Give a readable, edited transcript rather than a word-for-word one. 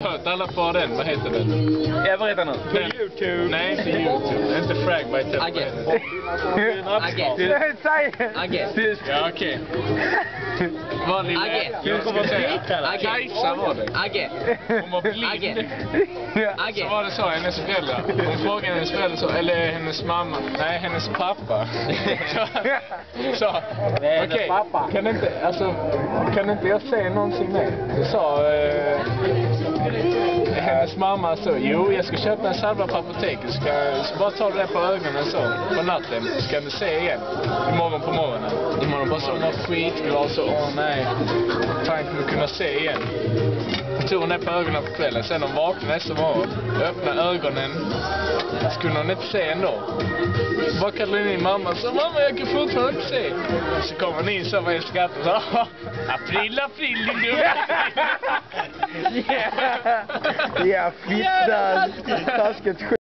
Hört alla på den, vad heter den? Vad heter den? På YouTube. Nej, inte YouTube. Inte Fragbite. Agge. Agge. Ja, okej. Vad lille? Agge. Jag ska säga. Agge. Kajsa var det. Agge. Hon var blind. Agge. Så var det så, hennes föräldrar. Hon frågade hennes föräldrar så, eller hennes mamma. Nej, hennes pappa. Så, okej. Kan inte jag säga någonting mer? Så hennes mamma så, jo, jag ska köpa en salva på apoteket. Så bara ta det på ögonen så, på natten. Så kan du se igen. Imorgon på morgonen. Och så hon var skitglad så, nej. Fan, kommer kunna se igen. Tog hon det på ögonen på kvällen. Sen hon vaknade nästa morgon. Öppnade ögonen. Skulle hon inte se ändå. Bara kallade in mamma så, mamma, jag kan fortfarande inte se. Så kom hon in så var jag skrattade så, april, din dumme. Ja, fittan. Taskigt.